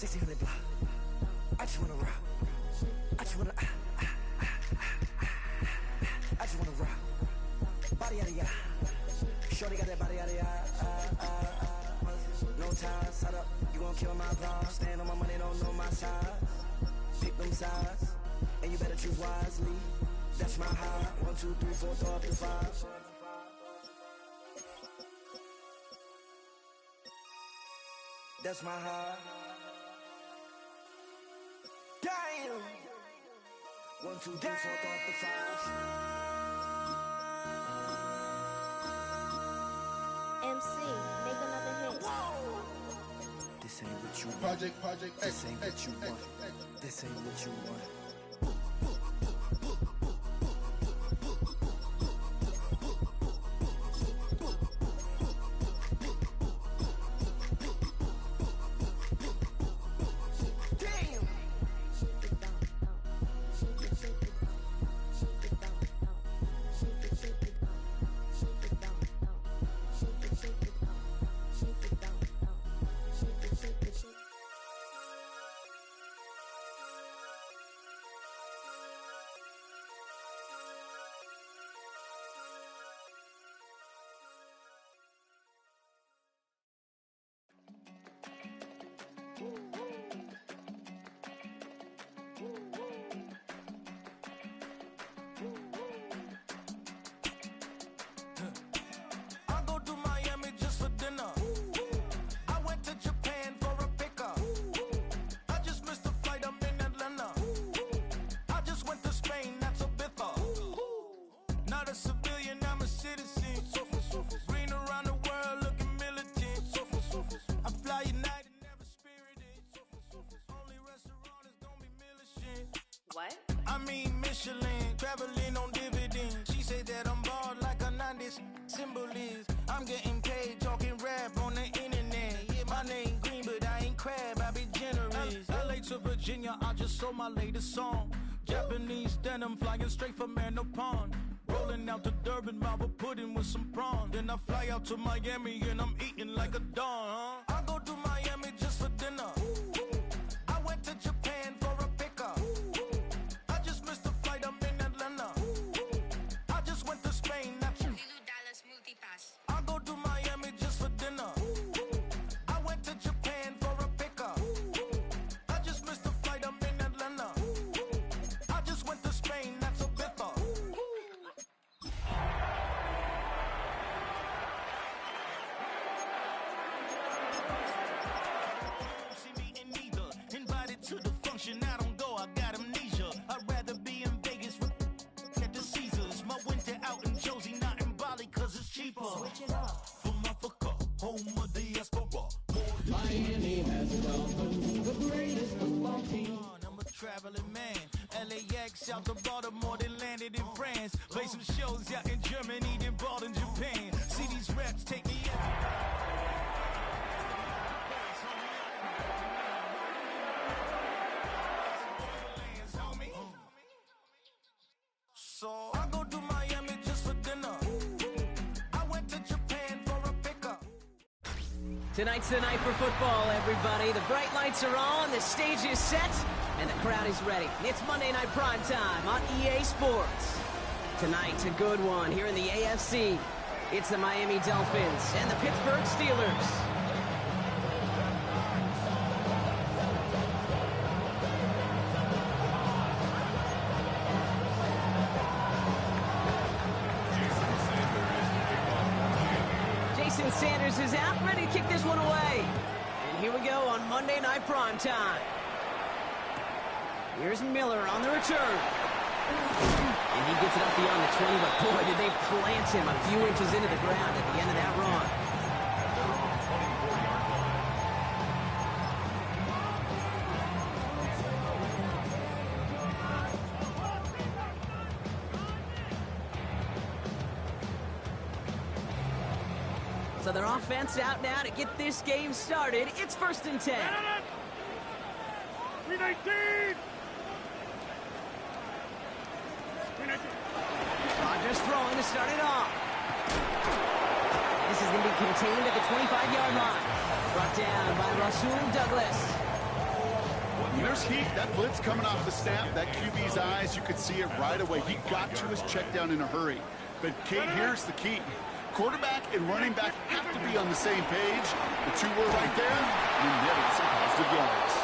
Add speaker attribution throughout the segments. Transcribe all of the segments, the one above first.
Speaker 1: 1600 block. I just wanna rock. I just wanna I just wanna rock. Body yada yada. Shorty got that body yada yada. No ties, set up. You gon' kill my vibe. Stand on my money, don't know my size. Pick them sides, and you better choose wisely. That's my high. 1, 2, 3, 4, throw up to 5. That's my high. Damn. 1, 2, 3, 4, throw up to 5.
Speaker 2: MC, make another hit.
Speaker 1: Whoa. This ain't what you want. Project This ain't what you want. This ain't what you want.
Speaker 3: I go to Miami just for dinner. I went to Japan for a pickup. I just missed the flight, I'm in Atlanta. I just went to Spain, that's a biffa. Not a civilian, I'm a citizen. Green around the world, looking militant. I fly United, never spirited. Only restaurant is gonna be Michelin.
Speaker 2: What?
Speaker 3: I mean Michelin, traveling on dividends. She said that I'm bald like a 90s symbol is. I'm getting paid, talking rap on the internet. Yeah, my name green, but I ain't crab, I be generous. LA to Virginia, I just sold my latest song. Japanese denim, flying straight from Manapon. Rolling out to Durban, mouth of pudding with some prawns. Then I fly out to Miami and I'm eating like a don, huh? I go to Miami just for dinner. I went to Japan for a pickup. I just missed the flight, I'm in Atlanta. I just went to Spain, that's
Speaker 2: Dallas multipass.
Speaker 3: I go to Miami just for dinner. I went to Japan for a pickup. I just missed the flight, I'm in Atlanta. I just went to Spain, that's a biffa. See me in neither. Invited to the function, I don't go, I got amnesia. I'd rather be in Vegas at the Caesars. My winter out in Josie, not in Bali, cause it's cheaper. Switch it up. From Africa, home of the diaspora.
Speaker 4: Miami has welcomed the greatest football team.
Speaker 3: I'm a traveling man. LAX out to Baltimore, then landed in France. Play some shows out in Germany, then bought in Japan. See these reps take me So I go to Miami just for dinner. I went to Japan for a pickup.
Speaker 5: Tonight's the night for football, everybody. The bright lights are on, the stage is set, and the crowd is ready. It's Monday Night Prime Time on EA Sports. Tonight's a good one here in the AFC. It's the Miami Dolphins and the Pittsburgh Steelers. Jason Sanders is out, ready to kick this one away. And here we go on Monday Night Prime Time. Here's Miller on the return. And he gets it up beyond the 20, but boy, did they plant him a few inches into the ground at the end of that run. So their offense out now to get this game started. It's 1st and 10.
Speaker 6: 319!
Speaker 5: Rodgers throwing to start it off. This is going to be contained at the 25-yard line. Brought down by Rasul Douglas.
Speaker 6: When there's heat, that blitz coming off the snap, that QB's eyes, you could see it right away. He got to his check down in a hurry. But, Kate, here's the key. Quarterback and running back have to be on the same page. The two were right there, and you're netting some positive yards.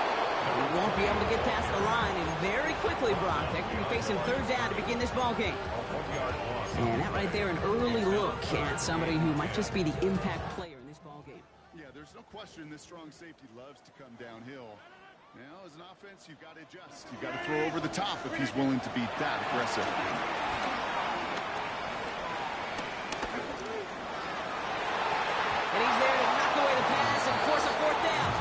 Speaker 5: He won't be able to get past the line, and very quickly, Brock, they're going to be facing third down to begin this ball game. And that right there, an early look at somebody who might just be the impact player in this ball game.
Speaker 6: Yeah, there's no question this strong safety loves to come downhill. Now, as an offense, you've got to adjust. You've got to throw over the top if he's willing to be that aggressive.
Speaker 5: And he's there to knock away the pass and force a fourth down.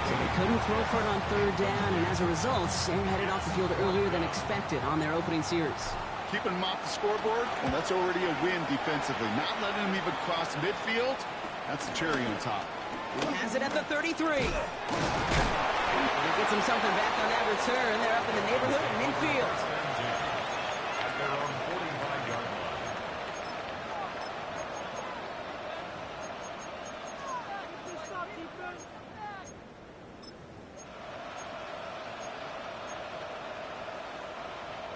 Speaker 5: So they couldn't throw for it on third down, and as a result, they're headed off the field earlier than expected on their opening series.
Speaker 6: Keeping him off the scoreboard, well, that's already a win defensively. Not letting him even cross midfield, that's the cherry on top.
Speaker 5: He has it at the 33. And he gets him something back on that return. They're up in the neighborhood of midfield.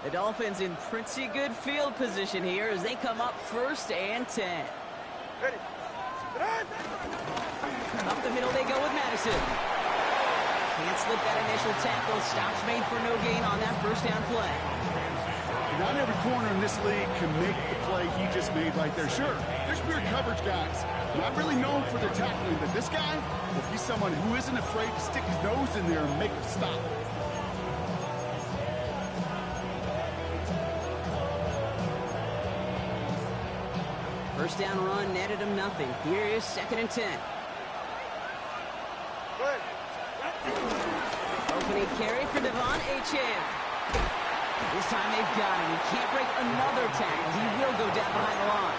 Speaker 5: The Dolphins in pretty good field position here as they come up 1st and 10. Up the middle they go with Madison. Can't slip that initial tackle. Stops made for no gain on that first down play.
Speaker 6: Not every corner in this league can make the play he just made right there. Sure, there's pure coverage guys. Not really known for their tackling, but this guy, well, he's someone who isn't afraid to stick his nose in there and make a stop.
Speaker 5: First down run netted him nothing. Here is 2nd and 10. Opening carry for Devon Achane. This time they've got him. He can't break another tackle. He will go down behind the line.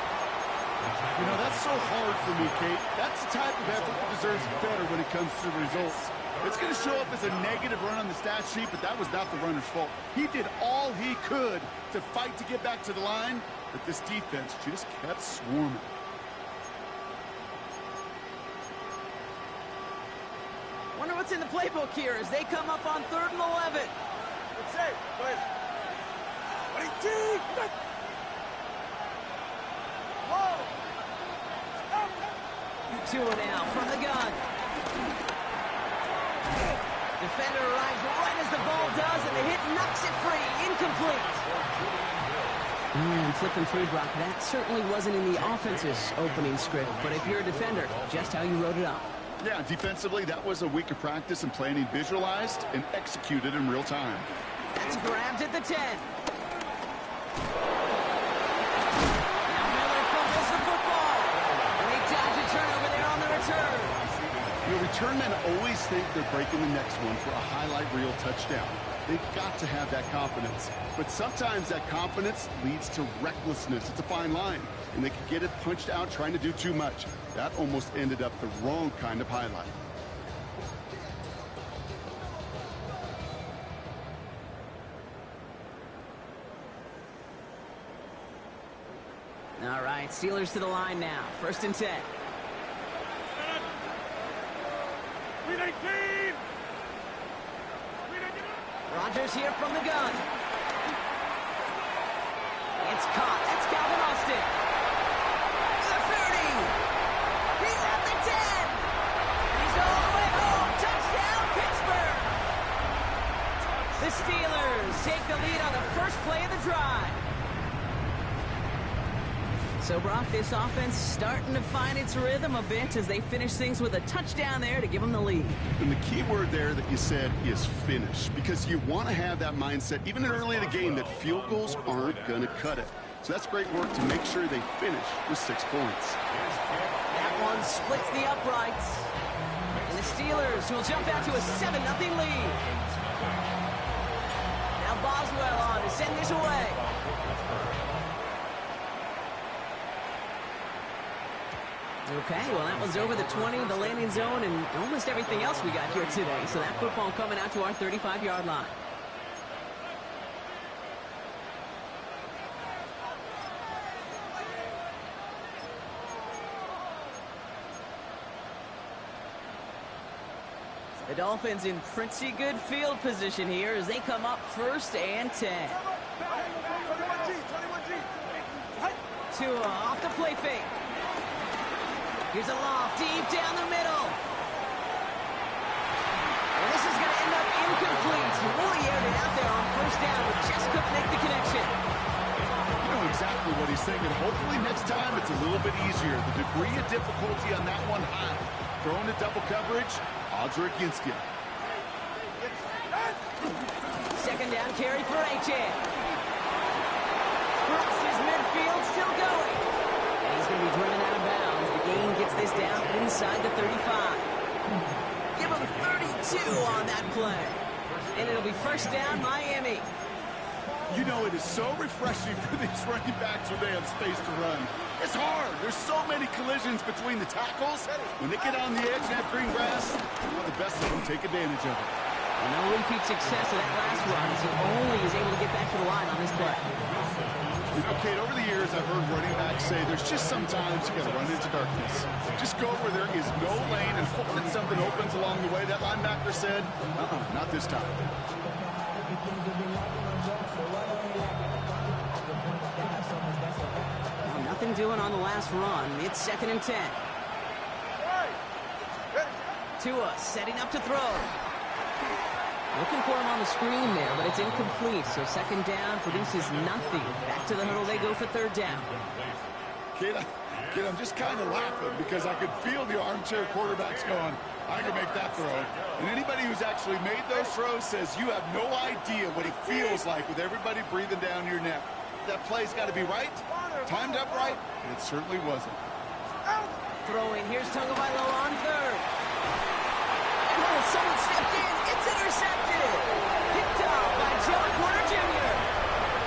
Speaker 6: You know, that's so hard for me, Kate. That's the type of effort that deserves better when it comes to the results. It's going to show up as a negative run on the stat sheet, but that was not the runner's fault. He did all he could to fight to get back to the line, but this defense just kept swarming.
Speaker 5: Wonder what's in the playbook here as they come up on 3rd and 11.
Speaker 7: Let's say, go ahead.
Speaker 5: 2 now from the gun. Defender arrives right as the ball does, and the hit knocks it free. Incomplete. And flipping through, Brock, that certainly wasn't in the offense's opening script, but if you're a defender, just how you wrote it up.
Speaker 6: Yeah, defensively, that was a week of practice and planning visualized and executed in real time.
Speaker 5: That's grabbed at the 10. Now Miller fumbles the football. And they dodge a turnover there on the return.
Speaker 6: You know, return men always think they're breaking the next one for a highlight reel touchdown. They've got to have that confidence. But sometimes that confidence leads to recklessness. It's a fine line. And they could get it punched out trying to do too much. That almost ended up the wrong kind of highlight.
Speaker 5: All right, Steelers to the line now. 1st and 10. Rodgers here from the gun. It's caught. That's Calvin Austin. The 30. He's at the 10. He's all the way home. Touchdown, Pittsburgh. The Steelers take the lead on the first play of the drive. So, Brock, this offense starting to find its rhythm a bit as they finish things with a touchdown there to give them the lead.
Speaker 6: And the key word there that you said is finish, because you want to have that mindset, even early in the game, that field goals aren't going to cut it. So that's great work to make sure they finish with 6 points.
Speaker 5: That one splits the uprights. And the Steelers will jump out to a 7-0 lead. Now Boswell on to send this away. Okay, well, that one's over the 20, the landing zone, and almost everything else we got here today. So that football coming out to our 35-yard line. The Dolphins in pretty good field position here as they come up 1st and 10. Tua off the play fake. Here's a loft deep down the middle. And this is going to end up incomplete. Really aired it out there on 1st down, but just couldn't make the connection.
Speaker 6: You know exactly what he's thinking. Hopefully next time it's a little bit easier. The degree of difficulty on that one high. Throwing to double coverage, odds are against you.
Speaker 5: 2nd down carry for Achan. Crosses midfield, still going. And he's going to be driven out of bounds. The gain gets this down inside the 35. Give him 32 on that play. And it'll be 1st down, Miami.
Speaker 6: You know, it is so refreshing for these running backs when they have space to run. It's hard. There's so many collisions between the tackles. When they get on the edge and have green grass, the best of them take advantage of it.
Speaker 5: And no repeat success of that last run as he only is able to get back to the line on this play.
Speaker 6: You know, Kate, over the years, I've heard running backs say there's just sometimes you got to run into darkness. Just go where there is no lane and hope that something opens along the way. That linebacker said, not this time.
Speaker 5: Well, nothing doing on the last run. It's 2nd and 10. Tua setting up to throw. Looking for him on the screen there, but it's incomplete. So 2nd down produces nothing. Back to the huddle they go for 3rd down.
Speaker 6: Kid, I'm just kind of laughing because I could feel the armchair quarterbacks going, I can make that throw. And anybody who's actually made those throws says you have no idea what it feels like with everybody breathing down your neck. That play's got to be right, timed up right, and it certainly wasn't.
Speaker 5: Throwing, here's Tagovailoa on 3rd. And someone stepped in. It's intercepted. Picked up by Joe Porter Jr.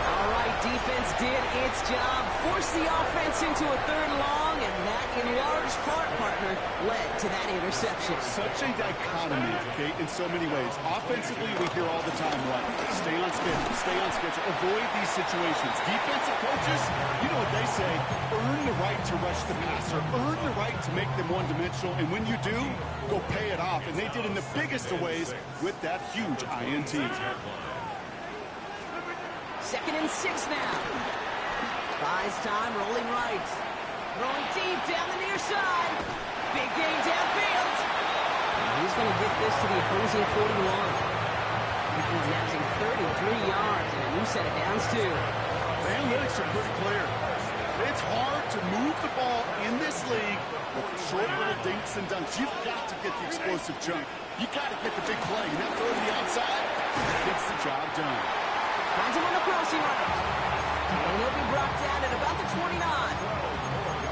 Speaker 5: All right, defense did its job. Forced the offense into a 3rd long, and that, in large part, partner, led to that interception.
Speaker 6: Such a dichotomy, Kate, in so many ways. Offensively, we hear all the time, right? Stay on schedule, avoid these situations. Defensive coaches, you know what they say, earn the right to rush the passer, earn the right to make them one-dimensional, and when you do, go pay it off. And they did in the biggest of ways with that huge INT.
Speaker 5: 2nd and 6 now. Buys time, rolling right. Rolling deep down the near side. Big gain downfield. And he's going to get this to the opposing 41. He's averaging 33 yards and a new set of downs, too.
Speaker 6: The analytics are pretty clear. It's hard to move the ball in this league with short little dinks and dunks. You've got to get the explosive jump. You've got to get the big play. And that throw to the outside gets the job done.
Speaker 5: Finds him on the crossing route. And he'll be brought down at about the 29.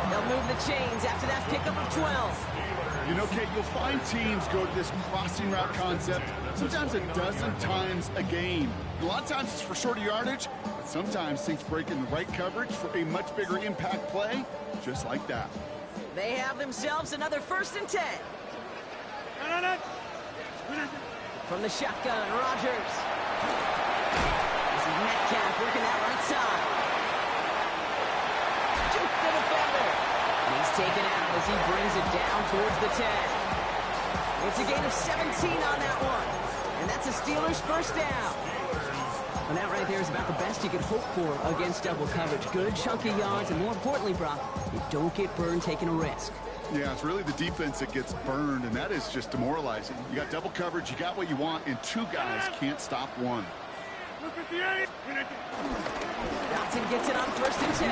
Speaker 5: They'll move the chains after that pickup of 12.
Speaker 6: You know, Kate, you'll find teams go to this crossing route concept sometimes a dozen times a game. A lot of times it's for shorter yardage, but sometimes things break in the right coverage for a much bigger impact play, just like that.
Speaker 5: They have themselves another 1st and 10. From the shotgun, Rodgers. This is Metcalf working that right side. Juke the defender. And he's taken out as he brings it down towards the 10. It's a gain of 17 on that one. And that's a Steelers 1st down. And that right there is about the best you could hope for against double coverage. Good chunky yards, and more importantly, Brock, you don't get burned taking a risk.
Speaker 6: Yeah, it's really the defense that gets burned, and that is just demoralizing. You got double coverage, you got what you want, and 2 guys can't stop one.
Speaker 5: Dotson gets it on 1st and 10.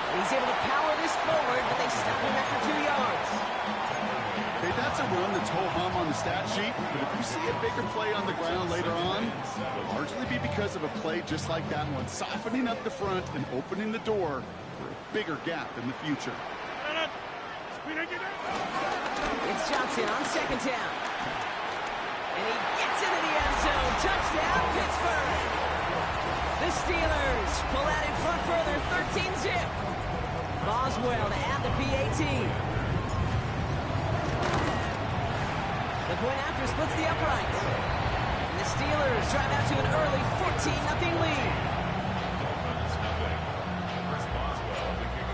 Speaker 5: He's able to power this forward, but they stop him after 2 yards.
Speaker 6: Hey, that's a run that's ho-hum on the stat sheet, but if you see a bigger play on the ground later on, it'll largely be because of a play just like that one, softening up the front and opening the door for a bigger gap in the future.
Speaker 5: It's Johnson on 2nd down. And he gets into the end zone. Touchdown, Pittsburgh. The Steelers pull out in front further, 13-zip. Boswell to add the PAT. The point after splits the upright. And the Steelers drive out to an early 14-0 lead.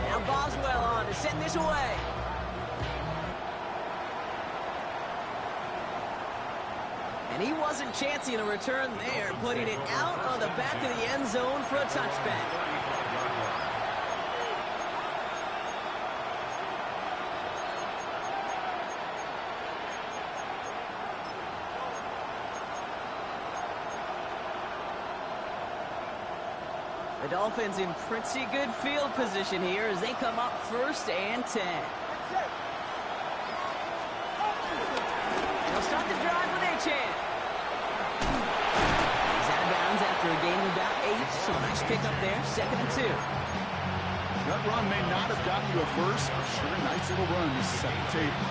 Speaker 5: Now Boswell on to send this away. And he wasn't chancing a return there, putting it out on the back of the end zone for a touchback. The Dolphins in pretty good field position here as they come up 1st and 10. They'll start the drive with Achane. He's out of bounds after a gain of about 8, so a nice pickup there, 2nd and 2.
Speaker 6: That run may not have gotten you a first, but sure a nice little run to set the table.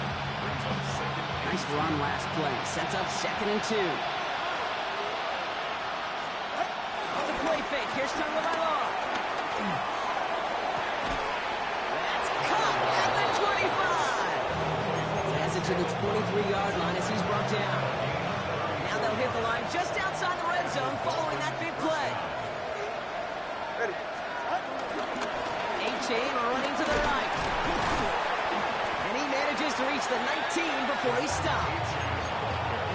Speaker 5: Nice run last play, sets up 2nd and 2. Play fake. Here's Tagovailoa. That's caught at the 25. Has it to the 23-yard line as he's brought down. Now they'll hit the line just outside the red zone following that big play. Achane running to the right. And he manages to reach the 19 before he stopped.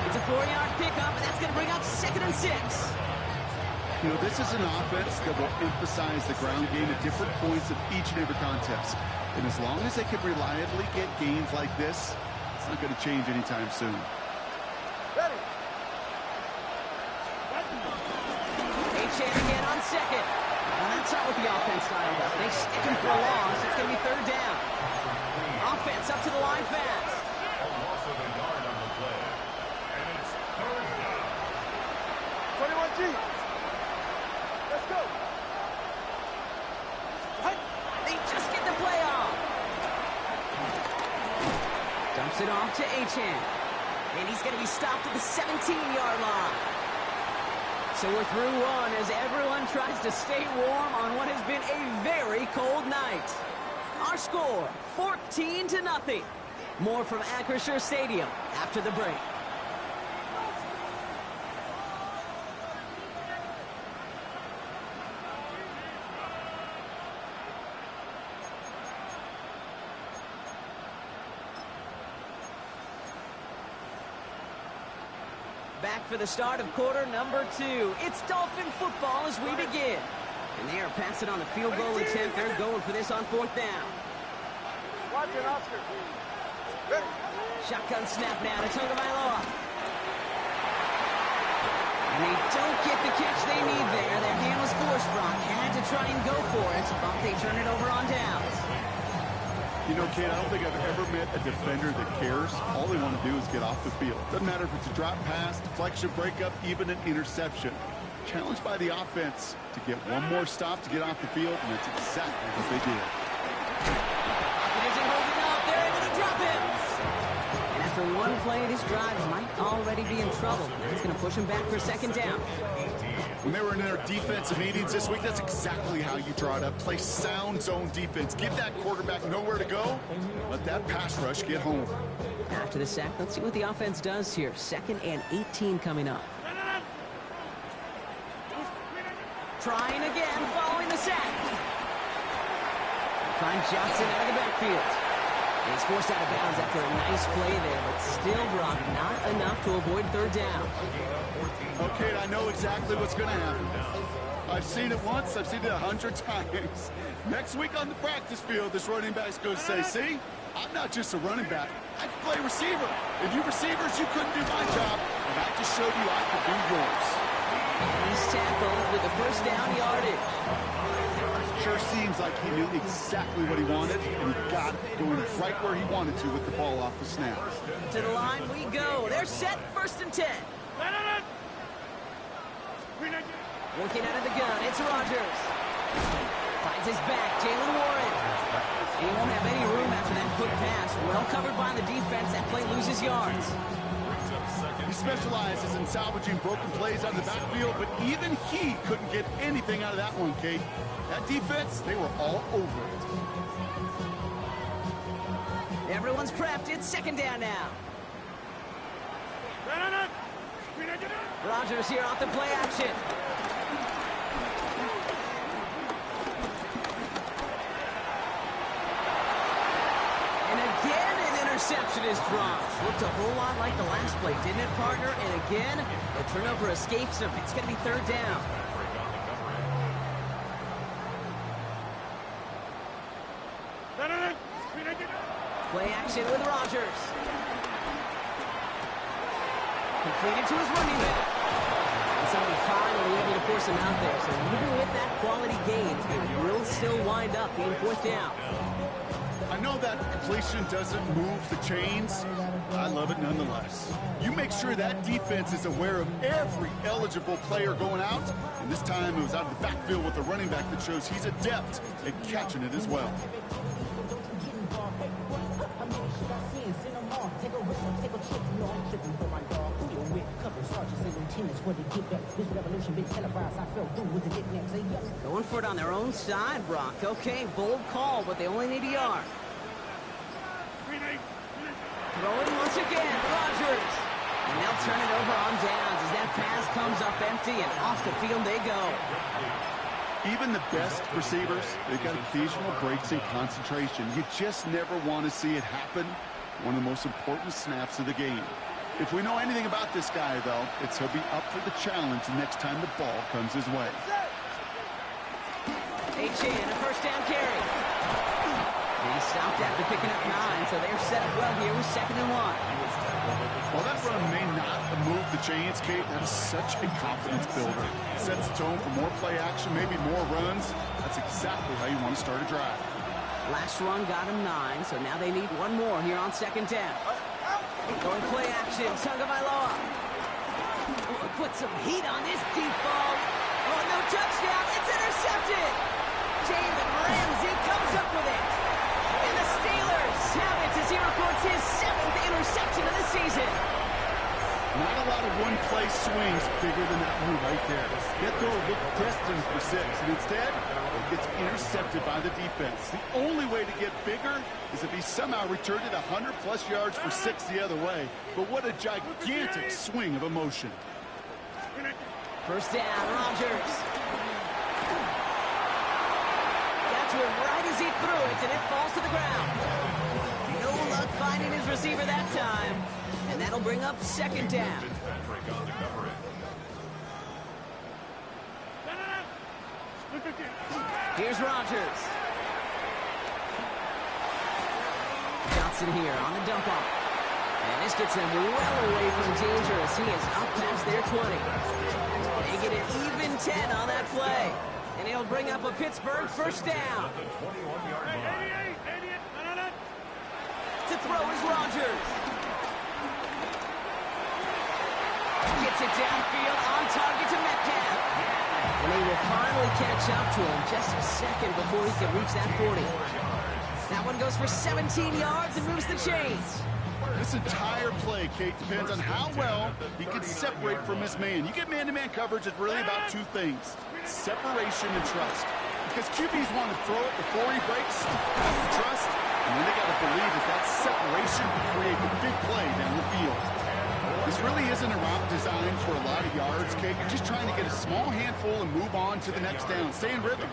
Speaker 5: It's a 4-yard pickup, and that's going to bring up 2nd and 6.
Speaker 6: You know, this is an offense that will emphasize the ground game at different points of each and every contest. And as long as they can reliably get gains like this, it's not going to change anytime soon.
Speaker 5: Achane again on 2nd. Well, that's not what the offense styled up. They stick him for a loss. It's going to be 3rd down. Offense up to the line fast.
Speaker 8: Loss of a yard on the play. And it's 3rd down.
Speaker 7: 21G. Let's go.
Speaker 5: They just get the play off. Dumps it off to Achane. And he's going to be stopped at the 17-yard line. So we're through one as everyone tries to stay warm on what has been a very cold night. Our score, 14-0. More from Acrisure Stadium after the break. Back for the start of quarter number 2. It's Dolphin football as we begin. And they are passing on the field goal attempt. They're going for this on 4th down.
Speaker 7: Watch it, Oscar. Ready.
Speaker 5: Shotgun snap now to Tagovailoa. And they don't get the catch they need there. Their hand was forced, Brock. Had to try and go for it, but they turn it over on downs.
Speaker 6: You know, Kate, I don't think I've ever met a defender that cares. All they want to do is get off the field. Doesn't matter if it's a drop pass, deflection, breakup, even an interception. Challenged by the offense to get one more stop to get off the field, and that's exactly what they did.
Speaker 5: It isn't holding up. They're able to drop him. And after one play, this drive might already be in trouble. It's going to push him back for 2nd down.
Speaker 6: When they were in their defensive meetings this week, that's exactly how you draw it up. Play sound zone defense. Give that quarterback nowhere to go. Let that pass rush get home.
Speaker 5: After the sack, let's see what the offense does here. 2nd and 18 coming up. Trying again following the sack. Finds Johnson out of the backfield. And he's forced out of bounds after a nice play there, but still, Brock, not enough to avoid 3rd down.
Speaker 6: Okay, I know exactly what's going to happen. I've seen it once. I've seen it 100 times. Next week on the practice field, this running back's going to say, see, I'm not just a running back. I can play receiver. And you receivers, you couldn't do my job, and I just showed you I could do yours.
Speaker 5: And he's tackled with the 1st down yardage.
Speaker 6: Sure seems like he knew exactly what he wanted, and he got it, going right where he wanted to with the ball off the snap.
Speaker 5: To the line we go. They're set, 1st and 10. Working out of the gun, it's Rodgers. Finds his back, Jalen Warren. And he won't have any room after that quick pass. Well covered by the defense. That play loses yards.
Speaker 6: He specializes in salvaging broken plays out of the backfield, but even he couldn't get anything out of that one, Kate. That defense, they were all over it.
Speaker 5: Everyone's prepped. It's 2nd down now. Rodgers here off the play action. And again, an interception is dropped. Looked a whole lot like the last play, didn't it, partner? And again, the turnover escapes him. It's going to be third down. Play action with Rodgers. Completed to his running back. And somebody finally able to force him out there. So even with that quality gain, it will still wind up being fourth down.
Speaker 6: I know that completion doesn't move the chains. I love it nonetheless. You make sure that defense is aware of every eligible player going out. And this time it was out of the backfield with a running back that shows he's adept at catching it as well.
Speaker 5: Going for it on their own side, Brock. Okay, bold call, but they only need a yard. Throwing once again, Rodgers. And they'll turn it over on downs as that pass comes up empty and off the field they go.
Speaker 6: Even the best receivers, they've got occasional breaks in concentration. You just never want to see it happen. One of the most important snaps of the game. If we know anything about this guy, though, it's he'll be up for the challenge next time the ball comes his way.
Speaker 5: H.A. and a first down carry. And he stopped after picking up 9, so they're set up well here with 2nd and 1.
Speaker 6: While that run may not move the chains, Kate, that is such a confidence builder. It sets the tone for more play action, maybe more runs. That's exactly how you want to start a drive.
Speaker 5: Last run got him 9, so now they need one more here on 2nd down. Going play action, Tagovailoa. Put some heat on this deep ball. Oh, no touchdown. It's intercepted. Jalen Ramsey comes up with it. And the Steelers have it as he records his 7th interception of the season.
Speaker 6: Not a lot of one-play swings bigger than that move right there. That throw looked destined for 6, and instead, it gets intercepted by the defense. The only way to get bigger is if he somehow returned it 100-plus yards for 6 the other way. But what a gigantic swing of emotion.
Speaker 5: First down, Rodgers. Got to him right as he threw it, and it falls to the ground. No luck finding his receiver that time. And that'll bring up 2nd down. Here's Rodgers. Johnson here on the dump off. And this gets them well away from danger as he is up past their 20. They get an even 10 on that play. And he'll bring up a Pittsburgh first down. To throw is Rodgers. Gets it downfield on target to Metcalf. And he will finally catch up to him just a second before he can reach that 40. That one goes for 17 yards and moves the chains.
Speaker 6: This entire play, Kate, depends on how well he can separate from his man. You get man-to-man coverage, it's really about 2 things. Separation and trust. Because QBs want to throw it before he breaks. That's the trust. And then they got to believe that that separation can create the big play down the field. This really isn't a route designed for a lot of yards, Kate. You're just trying to get a small handful and move on to the next down. Stay in rhythm.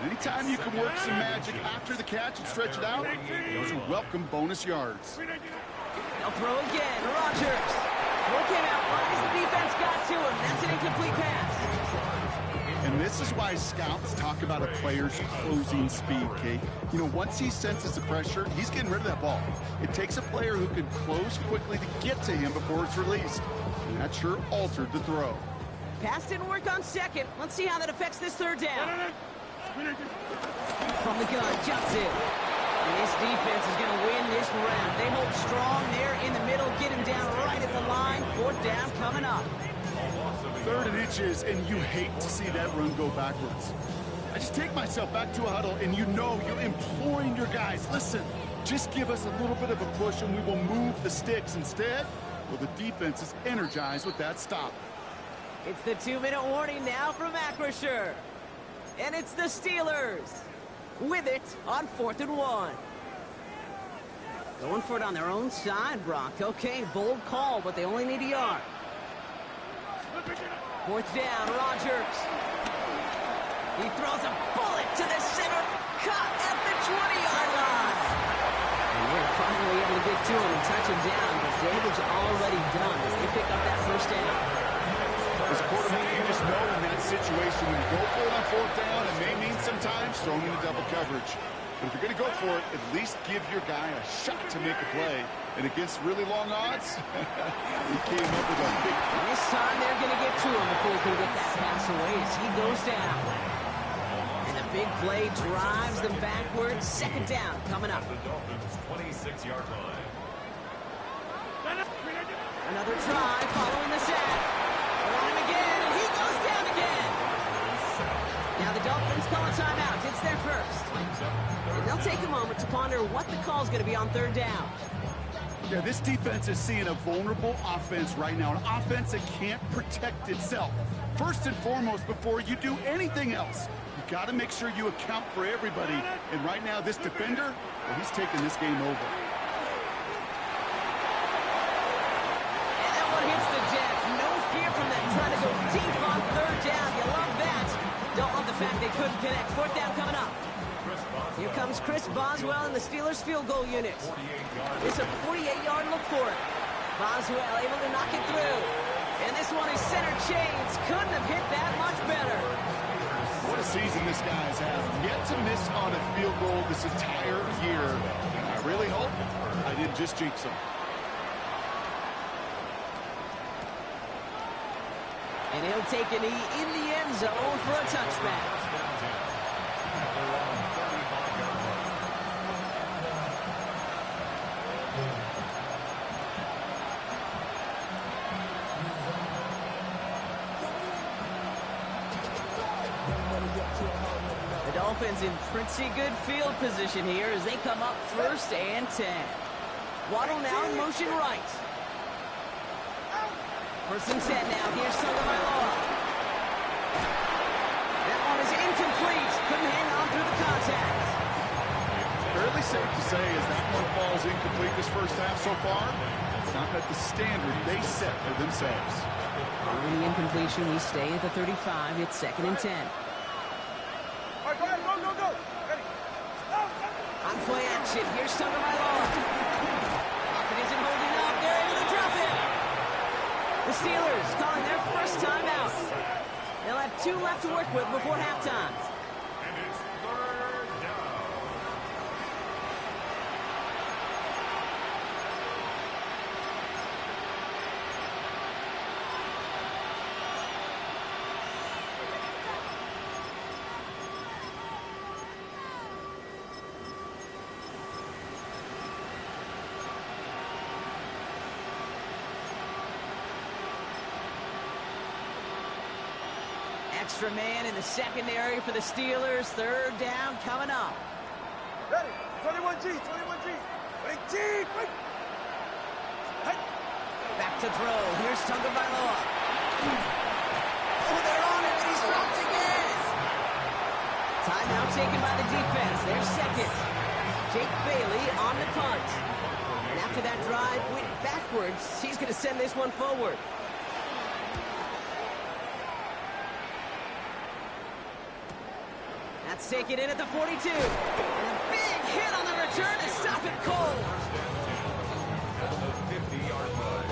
Speaker 6: And anytime you can work some magic after the catch and stretch it out, those are welcome bonus yards.
Speaker 5: They'll throw again. Rodgers. Throw came out right as the defense got to him. That's an incomplete pass.
Speaker 6: And this is why scouts talk about a player's closing speed, Kate. You know, once he senses the pressure, he's getting rid of that ball. It takes a player who can close quickly to get to him before it's released. And that sure altered the throw.
Speaker 5: Pass didn't work on 2nd. Let's see how that affects this 3rd down. From the gun, Johnson. And this defense is going to win this round. They hold strong there in the middle, get him down right at the line. 4th down coming up.
Speaker 6: 3rd and inches, and you hate to see that run go backwards. I just take myself back to a huddle, and you know you're imploring your guys, listen, just give us a little bit of a push, and we will move the sticks. Instead, well, the defense is energized with that stop.
Speaker 5: It's the 2-minute warning now from Acrisure. And it's the Steelers with it on 4th and 1. Going for it on their own side, Brock. Okay, bold call, but they only need a yard. 4th down, Rodgers. He throws a bullet to the center. Caught at the 20-yard line. And they're finally able to get to him and touch him down, but damage already done as they pick up that first down.
Speaker 6: As a quarterback, you just know in that situation when you go for it on fourth down, it may mean sometimes throwing into double coverage. But if you're going to go for it, at least give your guy a shot to make a play. And against really long odds, he came up with a big...
Speaker 5: This time they're going to get to him before he can get that pass away as he goes down. And the big play drives them backwards. Second down coming up.
Speaker 8: The Dolphins' 26-yard line.
Speaker 5: Another try following the sack. They're on him again, and he goes down again. Now the Dolphins call a timeout. It's their first. And they'll take a moment to ponder what the call is going to be on third down.
Speaker 6: Yeah, this defense is seeing a vulnerable offense right now, an offense that can't protect itself. First and foremost, before you do anything else, you got to make sure you account for everybody. And right now, this defender, well, he's taking this game over.
Speaker 5: And that one hits the deck. No fear from them trying to go deep on third down. You love that. Don't love the fact they couldn't connect. Fourth down coming up. Here comes Chris Boswell in the Steelers field goal unit. It's a 48-yard look for it. Boswell able to knock it through. And this one is center chains. Couldn't have hit that much better.
Speaker 6: What a season this guy's had. Yet to miss on a field goal this entire year. And I really hope I didn't just jinx him.
Speaker 5: And he'll take a knee in the end zone for a touchback. The Dolphins in pretty good field position here as they come up first and 10. Waddle now in motion right. First and 10 now. Here's Tagovailoa. That one is incomplete. Couldn't hang on through the contact.
Speaker 6: Fairly safe to say as that one falls incomplete this first half so far, it's not at the standard they set for themselves.
Speaker 5: Following the incompletion, we stay at the 35. It's second and 10.
Speaker 7: All right, go ahead, go. Ready.
Speaker 5: On play action, here's Tagovailoa. Pocket isn't holding up. They're able to drop it. The Steelers calling their first time out. They'll have 2 left to work with before halftime.
Speaker 8: And it's third down.
Speaker 5: Extra man in the secondary for the Steelers. Third down coming up.
Speaker 7: Ready. 21G. 20G. Wait. Hey.
Speaker 5: Back to throw. Here's Tagovailoa. Oh, they're on it, and he's dropped again. Timeout taken by the defense. Their second. Jake Bailey on the punt. And after that drive went backwards, he's going to send this one forward. That's taken in at the 42. And a big hit on the return to stop it cold.
Speaker 8: At the 50-yard line.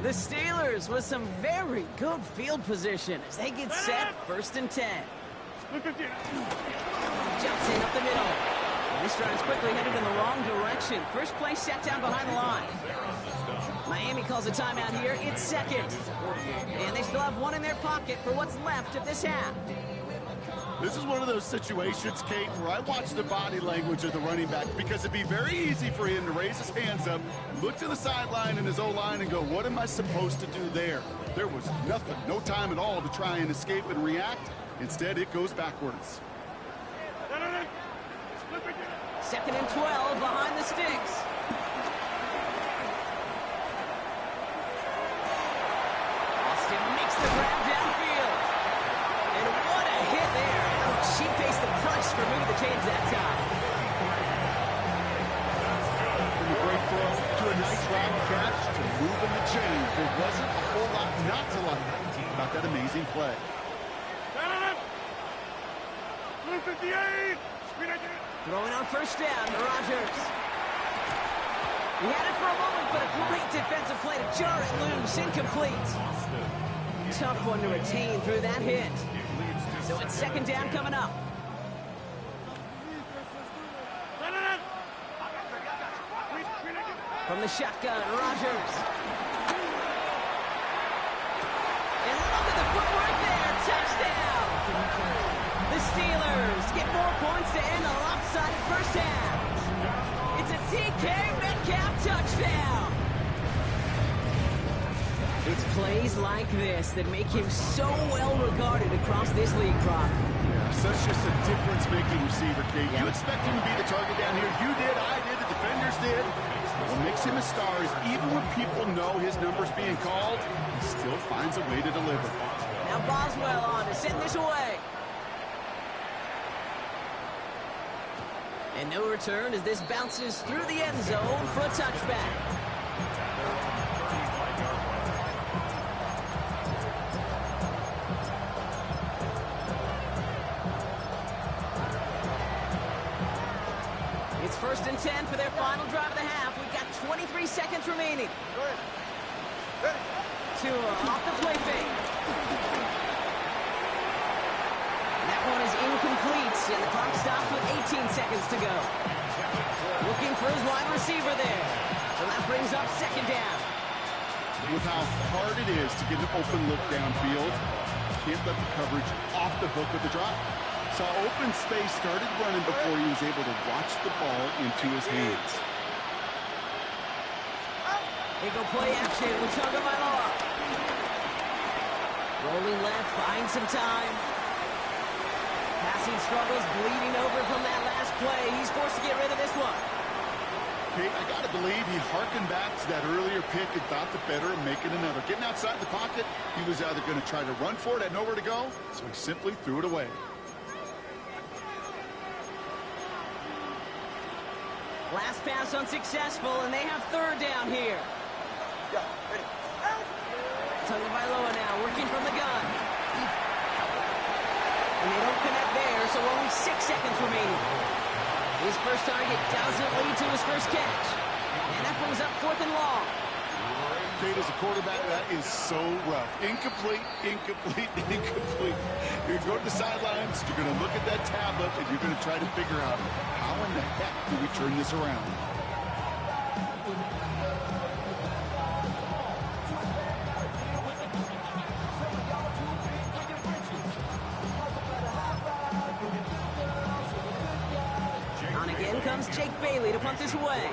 Speaker 5: The Steelers with some very good field position as they get set first and 10. Jumps in up the middle. And this drive is quickly headed in the wrong direction. First play set down behind the line. Miami calls a timeout here. It's second. And they still have one in their pocket for what's left of this half.
Speaker 6: This is one of those situations, Kate, where I watch the body language of the running back because it'd be very easy for him to raise his hands up, look to the sideline and his O-line and go, what am I supposed to do there? There was nothing, no time at all to try and escape and react. Instead, it goes backwards.
Speaker 5: Second and 12 behind the sticks. Austin makes the grab downfield. And what a hit there. Ouch, she faced the price for moving the chains that time.
Speaker 6: From a great throw to a nice round catch to moving the chains. There wasn't a whole lot not to like. about that amazing play.
Speaker 7: Blue 58.
Speaker 5: Throwing on first down, Rodgers. He had it for a moment, but a great defensive play to jar it loose. Incomplete. Tough one to retain through that hit. So it's second down coming up. From the shotgun, Rodgers. And look at the footwork there. Touchdown. The Steelers get more points to end a lopsided first half. It's a DK Metcalf touchdown. It's plays like this that make him so well regarded across this league, Brock.
Speaker 6: Yeah, such just a difference-making receiver, Kate. You expect him to be the target down here. You did, I did, the defenders did. What makes him a star is even when people know his number's being called, he still finds a way to deliver.
Speaker 5: Now Boswell on to send this away. And no return as this bounces through the end zone for a touchback. It's 1st and 10 for their final drive of the half. We've got 23 seconds remaining. Tua off the play fake. That one is incomplete, and the clock stops with 18 seconds to go. Looking for his wide receiver there. So that brings up second down.
Speaker 6: With how hard it is to get an open look downfield, can't let the coverage off the hook with the drop. Saw open space, started running before he was able to watch the ball into his hands.
Speaker 5: They go play action with Tagovailoa. Rolling left, buying some time. Passing struggles, bleeding over from that last play. He's forced to get rid of this one.
Speaker 6: Kate, I got to believe he harkened back to that earlier pick and thought the better of making another. Getting outside the pocket, he was either going to try to run for it, had nowhere to go, so he simply threw it away.
Speaker 5: Last pass unsuccessful, and they have third down here. Tagovailoa now working from the gun. And they don't connect there, so only 6 seconds remaining. His first target doesn't lead to his first catch. And that brings up 4th and long.
Speaker 6: Kate, as a quarterback, that is so rough. Incomplete, incomplete, incomplete. You're going to go to the sidelines, you're going to look at that tablet, and you're going to try to figure out how in the heck do we turn this around.
Speaker 5: On again comes Jake Bailey to punt this away.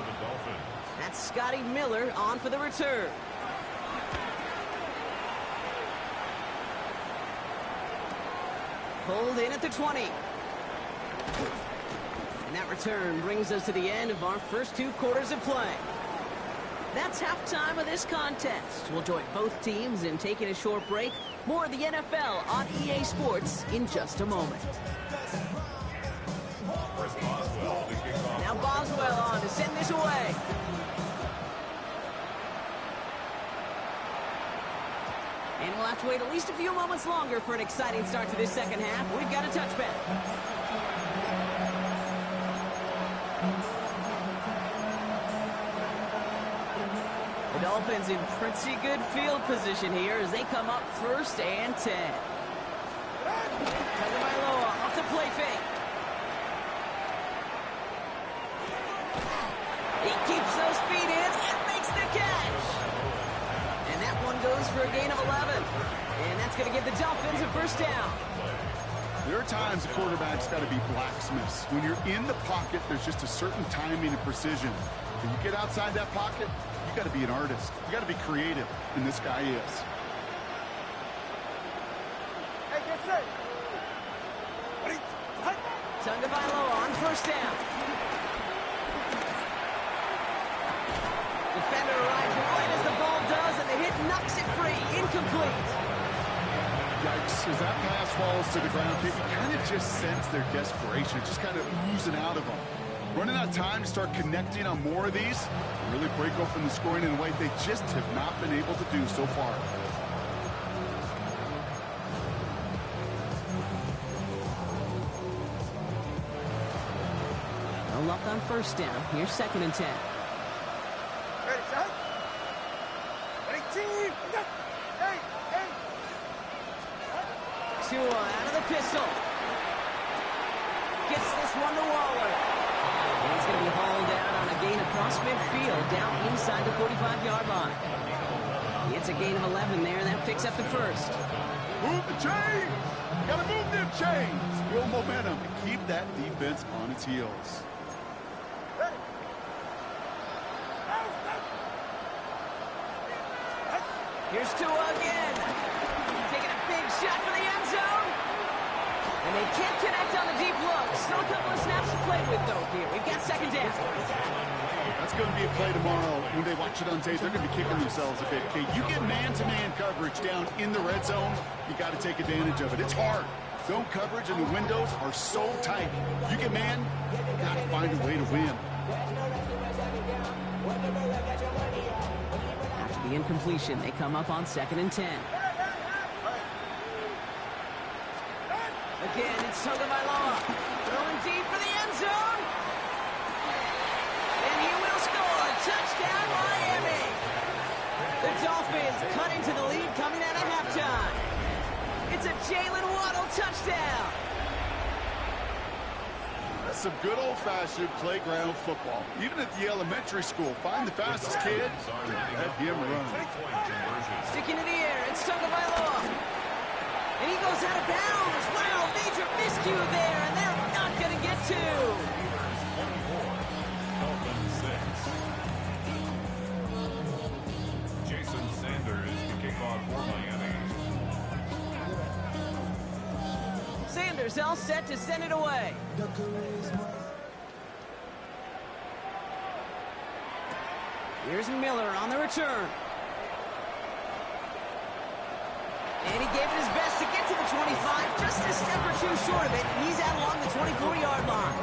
Speaker 5: That's Scotty Miller on for the return. Pulled in at the 20. And that return brings us to the end of our first 2 quarters of play. That's halftime of this contest. We'll join both teams in taking a short break. More of the NFL on EA Sports in just a moment. Now Boswell on to send this away. And we'll have to wait at least a few moments longer for an exciting start to this second half. We've got a touchback. The Dolphins in pretty good field position here as they come up 1st and 10. Tagovailoa off the play fake. He keeps those feet in and makes the catch. And that one goes for a gain of 11. And that's going to give the Dolphins a first down.
Speaker 6: There are times a quarterback's got to be blacksmiths. When you're in the pocket, there's just a certain timing and precision. When you get outside that pocket, you got to be an artist. You got to be creative, and this guy is.
Speaker 7: Hey, get set.
Speaker 5: Tagovailoa on first down. Defender arrives right as the ball does, and the hit knocks it free. Incomplete.
Speaker 6: Yikes. As that pass falls to the ground, you kind of just sense their desperation, just kind of oozing out of them. Running out of time to start connecting on more of these, really break open the scoring in a way they just have not been able to do so far.
Speaker 5: luck on first down. Here's 2nd and 10.
Speaker 7: Ready, shot. Ready, team. Hey, hey.
Speaker 5: Tua out of the pistol. Gets this one to Waller. And he's going to be hauled out on a gain across midfield, down inside the 45-yard line. It's a gain of 11 there. That picks up the first.
Speaker 6: Move the chains! Gotta move them chains! Build momentum and keep that defense on its heels.
Speaker 5: Here's Tua again. Taking a big shot for the end zone. And they can't connect on the deep look. Still a couple of snaps to play with, though, here. We've got 2nd down.
Speaker 6: That's going to be a play tomorrow. When they watch it on tape, they're going to be kicking themselves a bit. Okay, you get man-to-man coverage down in the red zone, you got to take advantage of it. It's hard. Zone coverage and the windows are so tight. You get man, you got to find a way to win.
Speaker 5: After the incompletion, they come up on 2nd and 10. Again, it's Tagovailoa. Throwing deep for the end zone. And he will score. Touchdown, Miami. The Dolphins cut into the lead coming out of halftime. It's a Jalen Waddle touchdown.
Speaker 6: That's some good old-fashioned playground football. Even at the elementary school, find the fastest kid, let him run.
Speaker 5: Sticking in the air, it's Tagovailoa. And he goes out of bounds. Wow, major miscue there, and they're not going to get two.
Speaker 8: Jason Sanders to kick off for Miami.
Speaker 5: Sanders all set to send it away. Here's Miller on the return. And he gave it his best to get to the 25, just a step or two short of it. He's out along the 24-yard line.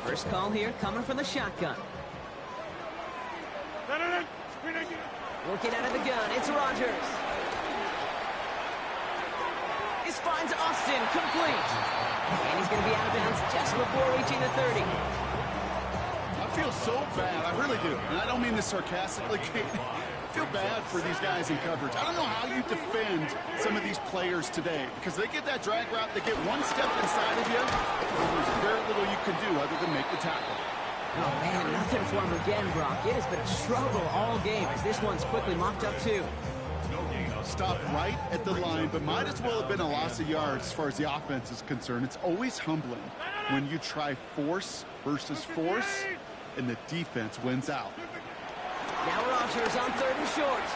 Speaker 5: First call here coming from the shotgun. Working out of the gun, it's Rodgers. This finds Austin, complete. And he's going to be out of bounds just before reaching the 30.
Speaker 6: I feel so bad, I really do. And I don't mean this sarcastically, Kate. I feel bad for these guys in coverage. I don't know how you defend some of these players today, because they get that drag route, they get one step inside of you, and there's very little you can do other than make the tackle.
Speaker 5: Oh, man, nothing for him again, Brock. It has been a struggle all game as this one's quickly mopped up, too.
Speaker 6: Stopped right at the line, but might as well have been a loss of yards as far as the offense is concerned. It's always humbling when you try force versus force, and the defense wins out.
Speaker 5: Now Rodgers on 3rd and short.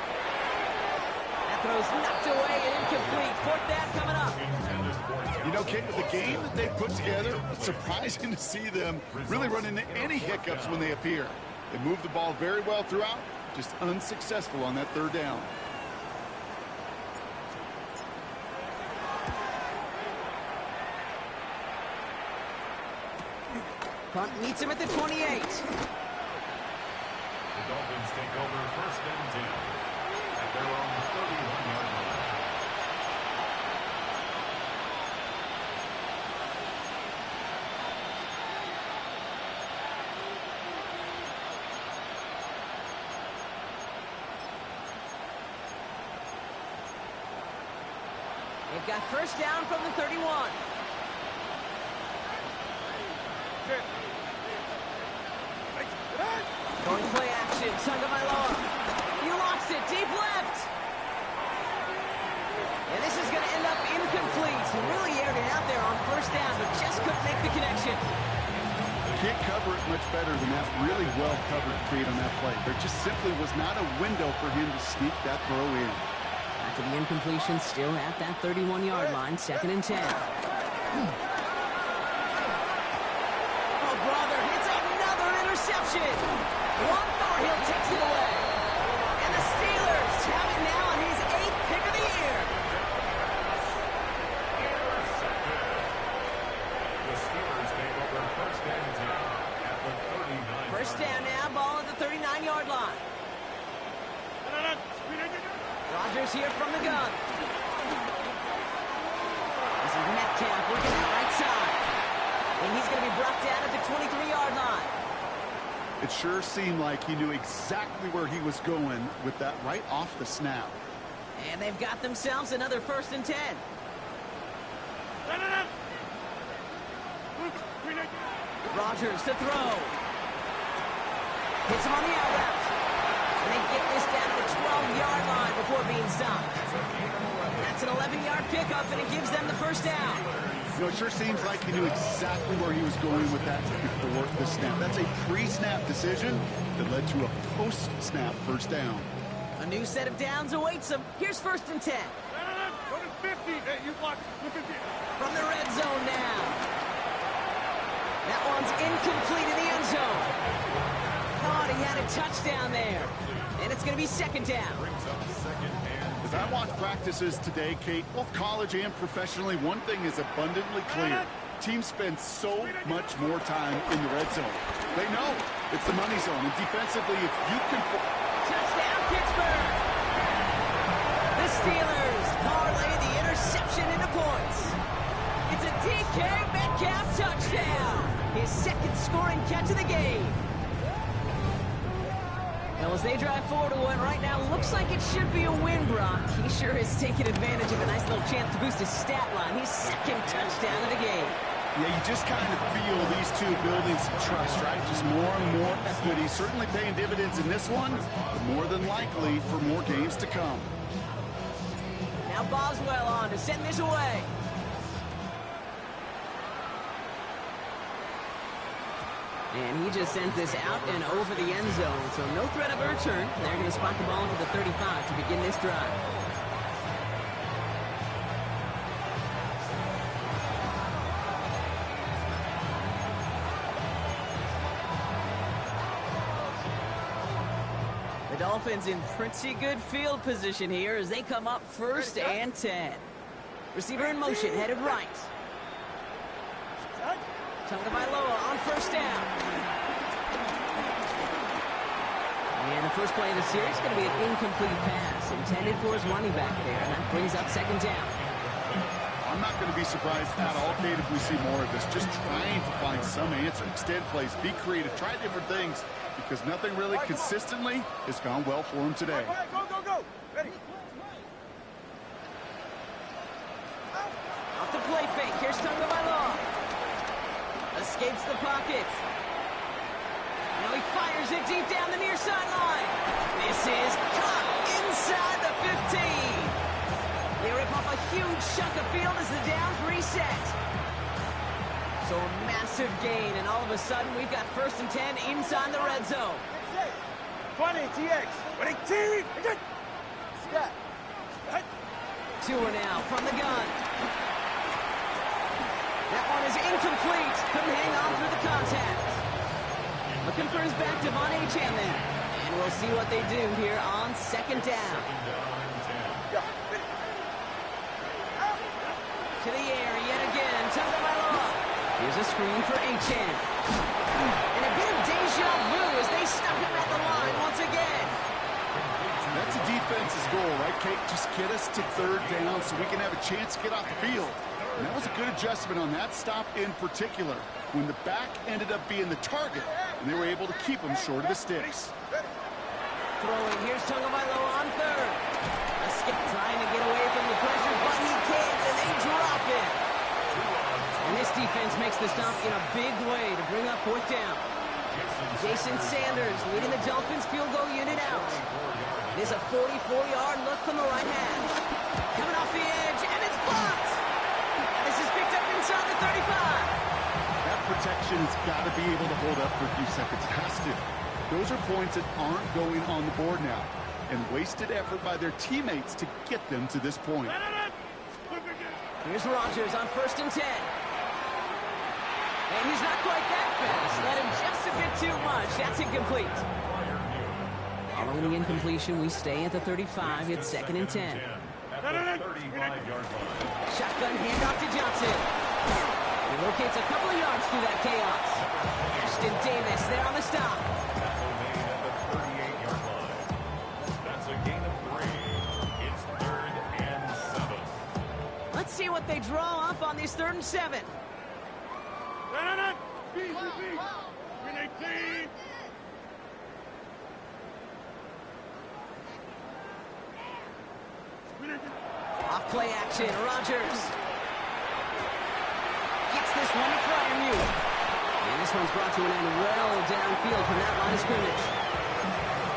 Speaker 5: That throw's knocked away and incomplete. 4th down coming up.
Speaker 6: You know, Kate, with the game that they put together, it's surprising to see them really run into any hiccups when they appear. They move the ball very well throughout, just unsuccessful on that 3rd down.
Speaker 5: Punt meets him at the 28.
Speaker 8: The Dolphins take over 1st and 10 at their own 31-yard line.
Speaker 5: They've got 1st down from the 31. Going play action, Tagovailoa. He locks it, deep left. And this is going to end up incomplete. He really aired it out there on 1st down, but just couldn't make the connection.
Speaker 6: Can't cover it much better than that. Really well covered, Kate, on that play. There just simply was not a window for him to sneak that throw in.
Speaker 5: After the incompletion, still at that 31-yard line, 2nd and 10. Oh, brother, it's another interception. One Thorhill takes it away. And the Steelers have it now on his 8th pick of the year.
Speaker 8: The Steelers take over 1st and 10 at the 39.
Speaker 5: 1st down now, ball at the 39-yard line. Rodgers here from the gun. This is met Metcalf working out right side. And he's going to be brought down at the 23-yard line.
Speaker 6: It sure seemed like he knew exactly where he was going with that right off the snap.
Speaker 5: And they've got themselves another 1st and 10. Rodgers to throw. Hits him on the out route. And they get this down to the 12-yard line before being stopped. That's an 11-yard pickup, and it gives them the 1st down.
Speaker 6: You know, it sure seems like he knew exactly where he was going with that before the snap. That's a pre-snap decision that led to a post-snap 1st down.
Speaker 5: A new set of downs awaits them. Here's 1st and 10.
Speaker 7: Go to 50. Hey, you block. 50.
Speaker 5: From the red zone now. That one's incomplete in the end zone. Thought he had a touchdown there. And it's going to be 2nd down.
Speaker 6: As I watch practices today, Kate, both college and professionally, one thing is abundantly clear. Teams spend so much more time in the red zone. They know it's the money zone. And defensively, if you can...
Speaker 5: Touchdown, Pittsburgh! The Steelers parlay the interception into points. It's a DK Metcalf touchdown. His 2nd scoring catch of the game. Well, as they drive forward to one right now, looks like it should be a win, Brock. He sure has taken advantage of a nice little chance to boost his stat line. His 2nd touchdown of the game.
Speaker 6: Yeah, you just kind of feel these two building some trust, right? Just more and more equity. Certainly paying dividends in this one, but more than likely for more games to come.
Speaker 5: Now Boswell on to send this away. And he just sends this out and over the end zone. So no threat of a return. They're going to spot the ball into the 35 to begin this drive. The Dolphins in pretty good field position here as they come up 1st and 10. Receiver in motion, headed right. Tagovailoa on 1st down. And the first play of the series is going to be an incomplete pass intended for his running back there. And that brings up 2nd down.
Speaker 6: I'm not going to be surprised at all, Kate, if we see more of this. Just trying to find some answer. Extend plays, be creative, try different things, because nothing really consistently has gone well for him today.
Speaker 7: Go. Ready.
Speaker 5: Off the play fake. Here's Tagovailoa. Escapes the pocket. Now he fires it deep down the near sideline. This is caught inside the 15. They rip off a huge chunk of field as the downs reset. So a massive gain, and all of a sudden we've got 1st and 10 inside the red zone.
Speaker 7: 20, TX. Ready, T. Scott.
Speaker 5: 2 now from the gun. That one is incomplete. Couldn't hang on through the contact. Looking for his back, Devon Achane there. And we'll see what they do here on 2nd down. To the air yet again. Tagovailoa. Here's a screen for Achane. And a bit of deja vu as they stop him at the line once again.
Speaker 6: That's a defense's goal, right, Kate? Just get us to 3rd down so we can have a chance to get off the field. And that was a good adjustment on that stop in particular, when the back ended up being the target, and they were able to keep him short of the sticks.
Speaker 5: Throwing, here's Tagovailoa on 3rd. A skip trying to get away from the pressure, but he can't, and they drop it. And this defense makes the stop in a big way to bring up 4th down. Jason Sanders leading the Dolphins field goal unit out. It is a 44-yard look from the right hand. Coming off the edge, and it's blocked. And this is picked up inside the 35.
Speaker 6: That protection has got to be able to hold up for a few seconds. It has to. Those are points that aren't going on the board now, and wasted effort by their teammates to get them to this point.
Speaker 5: Here's Rodgers on 1st and 10. And he's not quite that fast. Let him just a bit too much. That's incomplete. Following the incompletion, we stay at the 35. It's 2nd and 10. Shotgun handoff to Johnson. He locates a couple of yards through that chaos. Ashton Davis there on the stop. see what they draw up on this 3rd and 7. Off play action, Rodgers. Gets this one to Freiermuth. And this one's brought to an end well downfield from that line of scrimmage.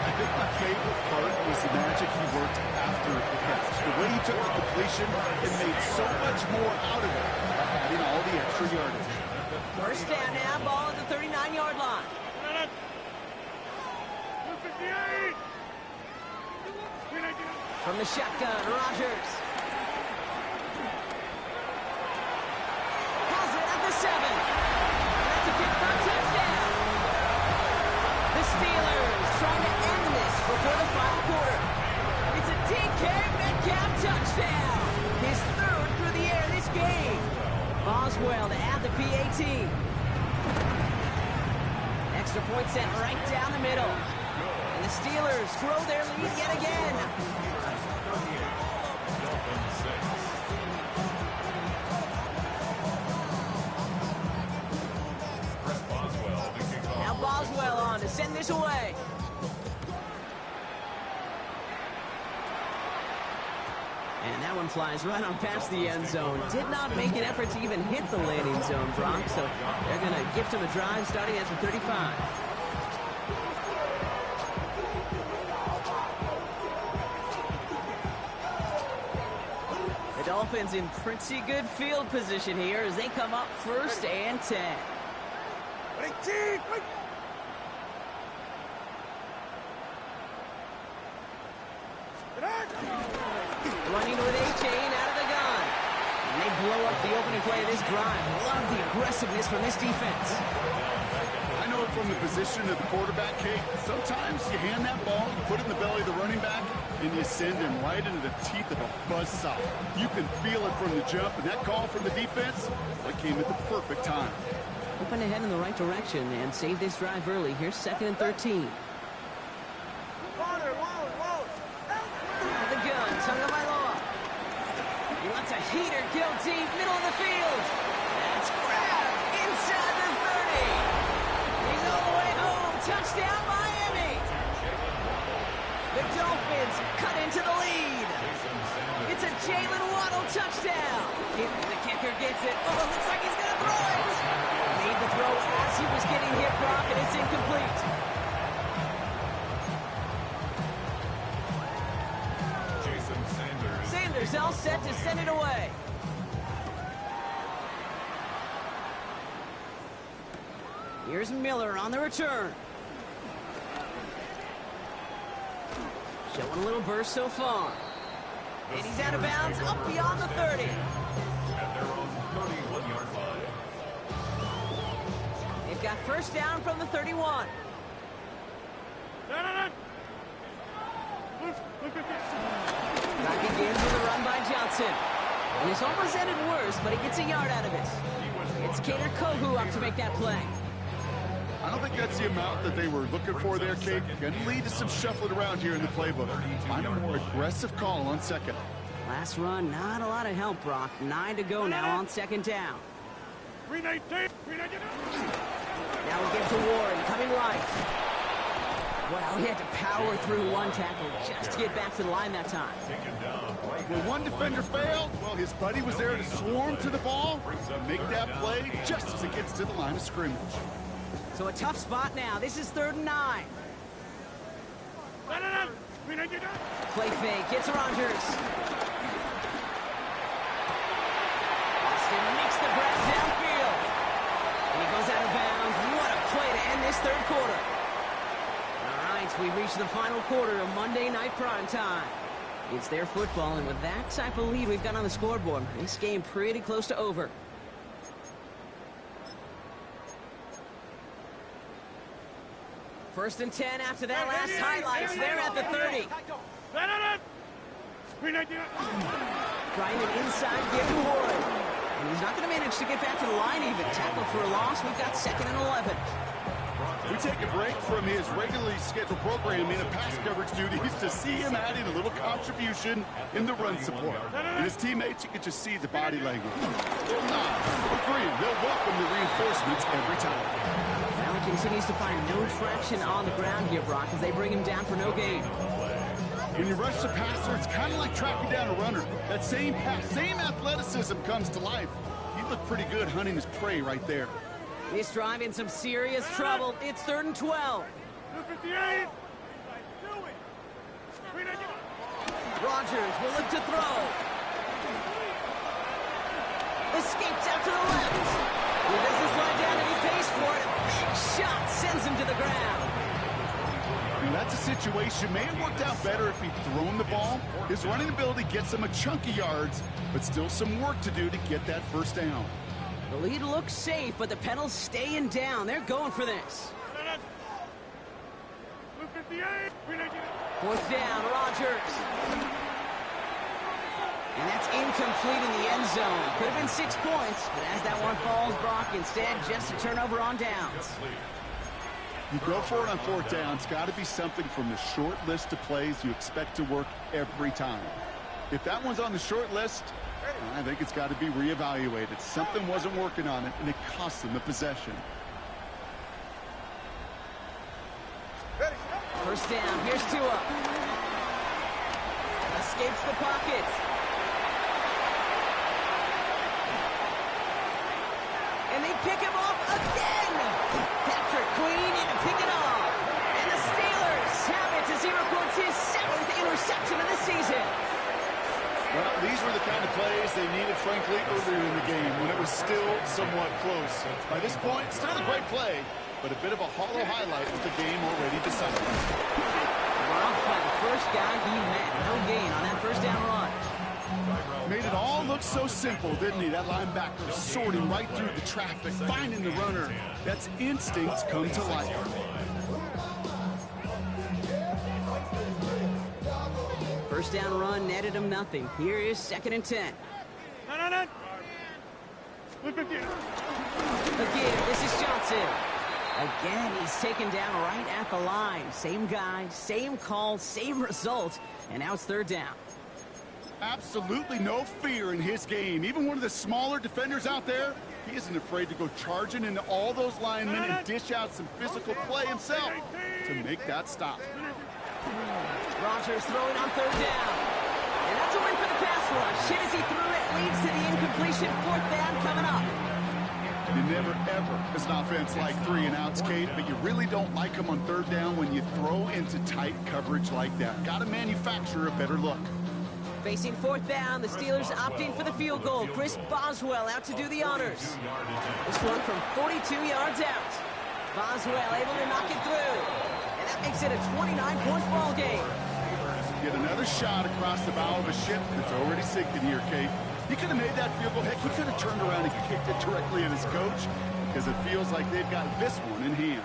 Speaker 6: I think my favorite part was the magic he worked after the catch. The way he took the completion and made so much more out of it by adding all the extra yardage.
Speaker 5: First down now, ball at the 39-yard line. From the shotgun, Rodgers. Has it at the 7. And that's a Pittsburgh touchdown. The Steelers trying to end this before the final quarter. It's a DK Metcalf touchdown. His 3rd through the air this game. Boswell to add the PAT. Extra point set right down the middle. And the Steelers grow their lead yet again. Now Boswell on to send this away. And that one flies right on past the end zone. Did not make an effort to even hit the landing zone, Brock. So they're going to gift him a drive starting at the 35. The Dolphins in pretty good field position here as they come up 1st and 10. Running with A-Chain out of the gun. And they blow up the opening play of this drive. Love the aggressiveness from this defense.
Speaker 6: I know it from the position of the quarterback, Kate. Sometimes you hand that ball, you put it in the belly of the running back, and you send him right into the teeth of a buzzsaw. You can feel it from the jump, and that call from the defense, that came at the perfect time.
Speaker 5: Hoping to head in the right direction and save this drive early. Here's 2nd and 13. The gun, Tagovailoa. He lets a heater kill deep, middle of the field. That's grabbed inside the 30. He's all the way home. Touchdown, Miami. The Dolphins cut into the lead. It's a Jalen Waddle touchdown. The kicker gets it. Oh, it looks like he's going to throw it. Made the throw as he was getting hit, Brock, and it's incomplete. Sanders all set to send it away. Here's Miller on the return. Showing a little burst so far. And he's out of bounds up beyond the 30.
Speaker 8: At their own 31-yard line.
Speaker 5: They've got first down from the 31. Clock begins with a run by Johnson. And it's almost ended worse, but he gets a yard out of it. It's Kader Kohu up to make that play.
Speaker 6: I don't think that's the amount that they were looking for there, Kate. Going to lead to some shuffling around here in the playbook. Find a more aggressive call on 2nd.
Speaker 5: Last run, not a lot of help, Brock. 9 to go now on 2nd down. Now we get to Warren, coming right. Well, he had to power through one tackle just to get back to the line that time.
Speaker 6: When one defender failed, well, his buddy was there to swarm to the ball and make that play just as it gets to the line of scrimmage.
Speaker 5: So a tough spot now. This is 3rd and 9. Play fake, gets Rodgers. Austin makes the grab downfield. And he goes out of bounds. What a play to end this 3rd quarter. All right, we've reached the final quarter of Monday Night Primetime. It's their football, and with that type of lead we've got on the scoreboard, this game pretty close to over. First and 10 after that last highlights. They're at the 30. Trying an inside give to Warren. And he's not going to manage to get back to the line even. Tackle for a loss. We've got 2nd and 11.
Speaker 6: We take a break from his regularly scheduled programming of pass coverage duties to see him adding a little contribution in the run support. And his teammates, you can just see the body language. They'll nod, agree, they'll welcome the reinforcements every time.
Speaker 5: Well, he continues to find no traction on the ground here, Brock, as they bring him down for no gain.
Speaker 6: When you rush the passer, it's kind of like tracking down a runner. That same pass, same athleticism comes to life. He looked pretty good hunting his prey right there.
Speaker 5: This drive in some serious trouble. It's 3rd and 12.
Speaker 7: 258.
Speaker 5: Rodgers will look to throw. Escapes out to the left. He doesn't slide down and he pays for it. A big shot sends him to the ground.
Speaker 6: Now, that's a situation. May have worked out better if he'd thrown the ball. His running ability gets him a chunk of yards, but still some work to do to get that first down.
Speaker 5: The lead looks safe, but the Penals staying down. They're going for this. 4th down, Rodgers. And that's incomplete in the end zone. Could have been 6 points, but as that one falls, Brock, instead just a turnover on downs.
Speaker 6: You go for it on 4th down. It's got to be something from the short list of plays you expect to work every time. If that one's on the short list, I think it's got to be reevaluated. Something wasn't working on it, and it cost them the possession.
Speaker 5: 1st down, here's Tua. Escapes the pocket. And they pick him off again. Patrick Queen in to pick it off. And the Steelers have it as he records his 7th interception of the season.
Speaker 6: Well, these were the kind of plays they needed, frankly, earlier in the game when it was still somewhat close. By this point, still a great play, but a bit of a hollow highlight with the game already decided.
Speaker 5: Robbed by the first guy he met. No gain on that 1st down run.
Speaker 6: Made it all look so simple, didn't he? That linebacker sorting right through the traffic, finding the runner. That's instincts come to life.
Speaker 5: First down run netted him nothing. Here is 2nd and 10. Again, this is Johnson. Again, he's taken down right at the line. Same guy, same call, same result. And now it's 3rd down.
Speaker 6: Absolutely no fear in his game. Even one of the smaller defenders out there, he isn't afraid to go charging into all those linemen and dish out some physical play himself to make that stop.
Speaker 5: Rodgers throwing on 3rd down. And that's a win for the pass rush. Hit as he threw it, leads to the incompletion. 4th down coming up.
Speaker 6: You never, ever, as an offense, like 3 and outs, Kate, but you really don't like them on 3rd down when you throw into tight coverage like that. Got to manufacture a better look.
Speaker 5: Facing 4th down, the Steelers opting for the field goal. Chris Boswell out to do the honors. This one from 42 yards out. Boswell able to knock it through. And that makes it a 29-point ball game.
Speaker 6: Get another shot across the bow of a ship that's already sinking here, Kate. He could have made that field goal. Heck, he could have turned around and kicked it directly at his coach because it feels like they've got this one in hand.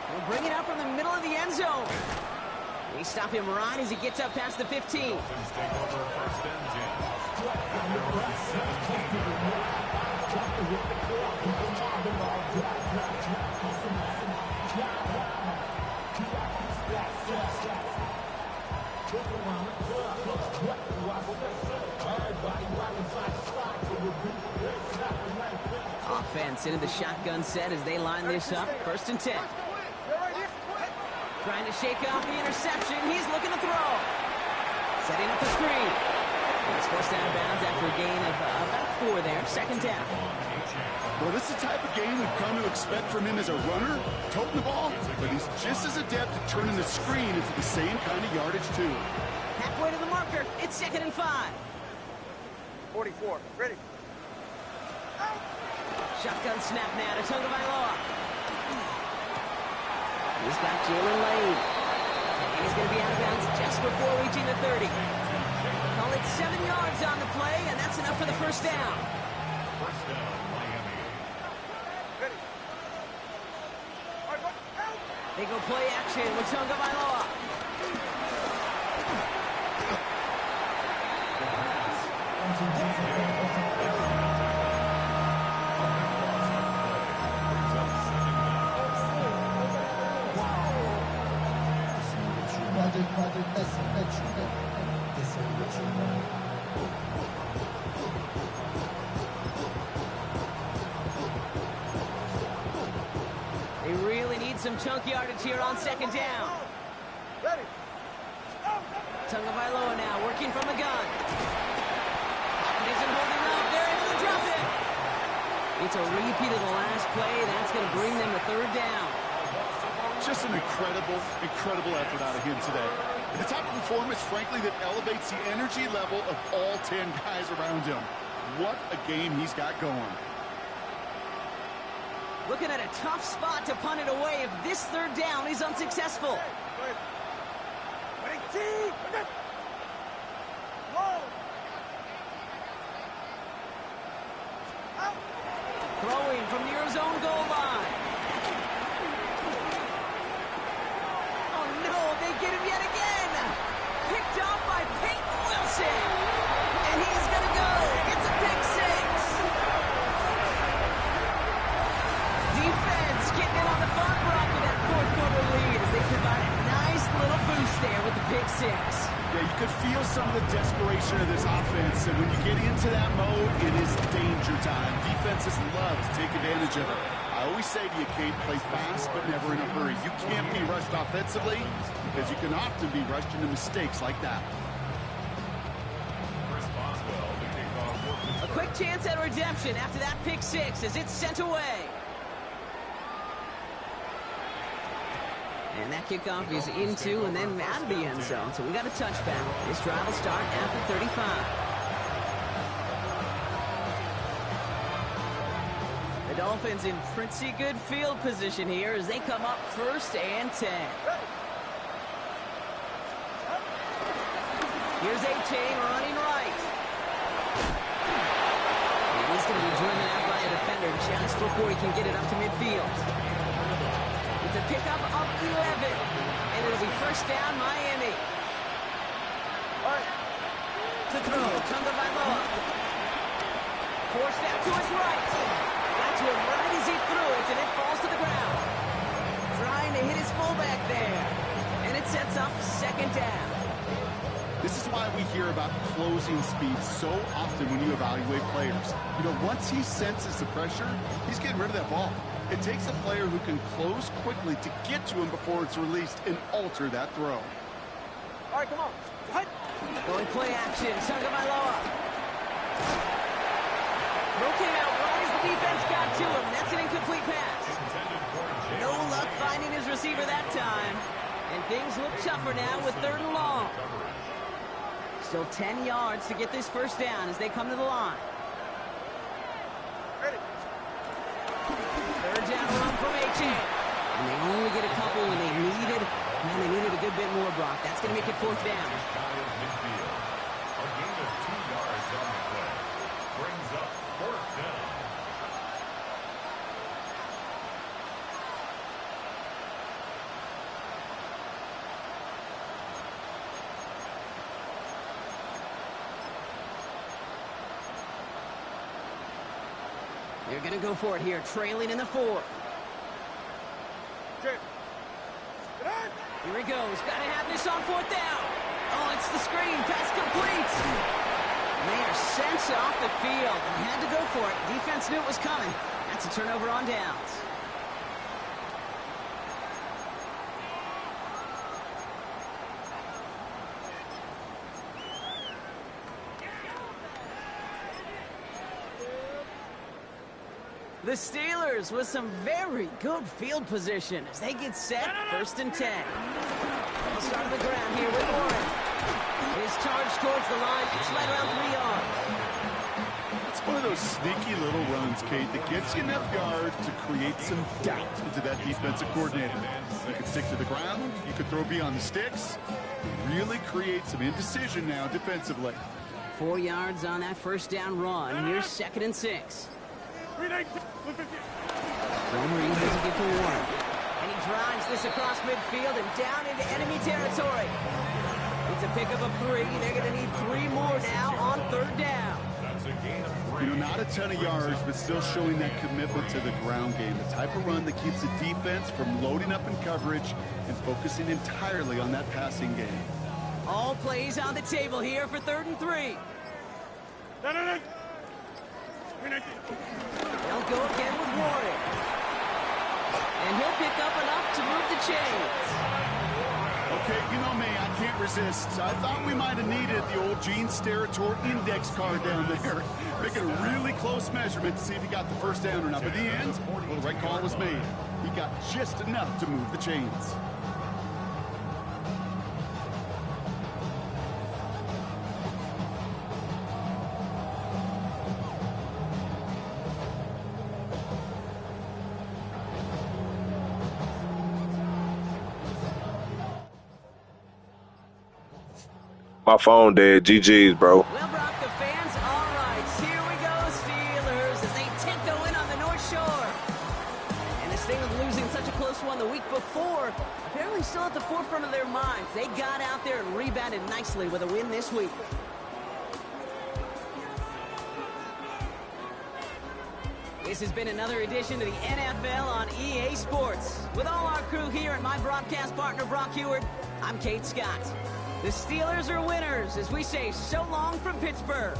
Speaker 5: They'll bring it out from the middle of the end zone. They stop him right as he gets up past the 15.
Speaker 8: Take over 1st and 10.
Speaker 5: Offense into the shotgun set as they line this up. 1st and 10. Trying to shake off the interception. He's looking to throw. Setting up the screen. He's forced out of bounds after a gain of about 4 there. 2nd down.
Speaker 6: Well, this is the type of game we've come to expect from him as a runner, toting the ball, but he's just as adept at turning the screen into the same kind of yardage, too.
Speaker 5: Halfway to the marker. It's 2nd and 5.
Speaker 7: 44. Ready.
Speaker 5: Shotgun snap now to Tagovailoa. He's got Jalen Lane. And he's going to be out of bounds just before reaching the 30. Call it 7 yards on the play, and that's enough for the 1st down.
Speaker 8: 1st down, Miami.
Speaker 7: Ready.
Speaker 5: They go play action with Tagovailoa. They really need some chunk yardage here on second down.
Speaker 7: Ready.
Speaker 5: Tagovailoa now working from the gun. It isn't holding up. They're able to drop it. It's a repeat of the last play. That's going to bring them to third down.
Speaker 6: Just an incredible effort out of him today. The type of performance, frankly, that elevates the energy level of all 10 guys around him. What a game he's got going.
Speaker 5: Looking at a tough spot to punt it away if this third down is unsuccessful. Throwing from near his own goal line. Oh no, they get him yet again. Picked off by Peyton Wilson. And he's going to go. It's a pick six. Defense getting in on the front rock with that fourth quarter lead as they provide a nice little boost there with the pick six.
Speaker 6: Yeah, you could feel some of the desperation of this offense, and when you get into that mode, it is danger time. Defenses love to take advantage of it. I always say to you, Kate, play fast but never in a hurry. You can't be rushed offensively because you can often be rushed into mistakes like that.
Speaker 5: A quick chance at redemption after that pick six as it's sent away. And that kickoff is into and then out of the end zone. So we got a touchback. This drive will start after 35. The Dolphins in pretty good field position here as they come up 1st and 10. Here's A-Chain running right. And he's going to be driven out by a defender just before he can get it up to midfield. It's a pickup of 11, and it'll be 1st down, Miami. To throw, Tagovailoa. Forced out to his right. Got to him right as he threw it, and it falls to the ground. Trying to hit his fullback there, and it sets up 2nd down.
Speaker 6: This is why we hear about closing speed so often when you evaluate players. You know, once he senses the pressure, he's getting rid of that ball. It takes a player who can close quickly to get to him before it's released and alter that throw.
Speaker 7: All right, come on. What?
Speaker 5: Going play action, Tagovailoa. Throw came out right as the defense got to him. That's an incomplete pass. No luck finding his receiver that time. And things look tougher now with 3rd and long. Still 10 yards to get this 1st down as they come to the line.
Speaker 7: Ready.
Speaker 5: 3rd down run from A-Chain. And they only get a couple when they needed a good bit more, Brock. That's going to make it 4th down.
Speaker 8: A gain of 2 yards on the play brings up 4th down.
Speaker 5: They're going to go for it here, trailing in the 4th. Here he goes. Got to have this on 4th down. Oh, it's the screen. Pass complete. And they are sent off the field. They had to go for it. Defense knew it was coming. That's a turnover on downs. The Steelers with some very good field position as they get set 1st and 10. They'll start on the ground here with Warren. His charge towards the line. It's right around 3 yards.
Speaker 6: It's one of those sneaky little runs, Kate, that gets you enough yards to create some doubt into that defensive coordinator. You can stick to the ground. You can throw beyond the sticks. Really create some indecision now defensively.
Speaker 5: 4 yards on that 1st down run. Here's 2nd and 6. Cromer uses it to Warren. And he drives this across midfield and down into enemy territory. It's a pickup of 3. They're going to need 3 more now on 3rd down.
Speaker 8: That's a gain of 3.
Speaker 6: You know, not a ton of yards, but still showing that commitment to the ground game. The type of run that keeps the defense from loading up in coverage and focusing entirely on that passing game.
Speaker 5: All plays on the table here for 3rd and 3. They'll go again with Warren. And he'll pick up enough to move the chains.
Speaker 6: Okay, you know me, I can't resist. I thought we might have needed the old Gene Steratore index card down there. Making a really close measurement to see if he got the first down or not. But in the end, well, the right call was made. He got just enough to move the chains.
Speaker 9: My phone dead. GG's, bro.
Speaker 5: Well, Brock, the fans, all right. Here we go, Steelers, as they take the win on the North Shore. And instead of losing such a close one the week before, apparently still at the forefront of their minds. They got out there and rebounded nicely with a win this week. This has been another edition of the NFL on EA Sports. With all our crew here and my broadcast partner, Brock Heward, I'm Kate Scott. The Steelers are winners as we say so long from Pittsburgh.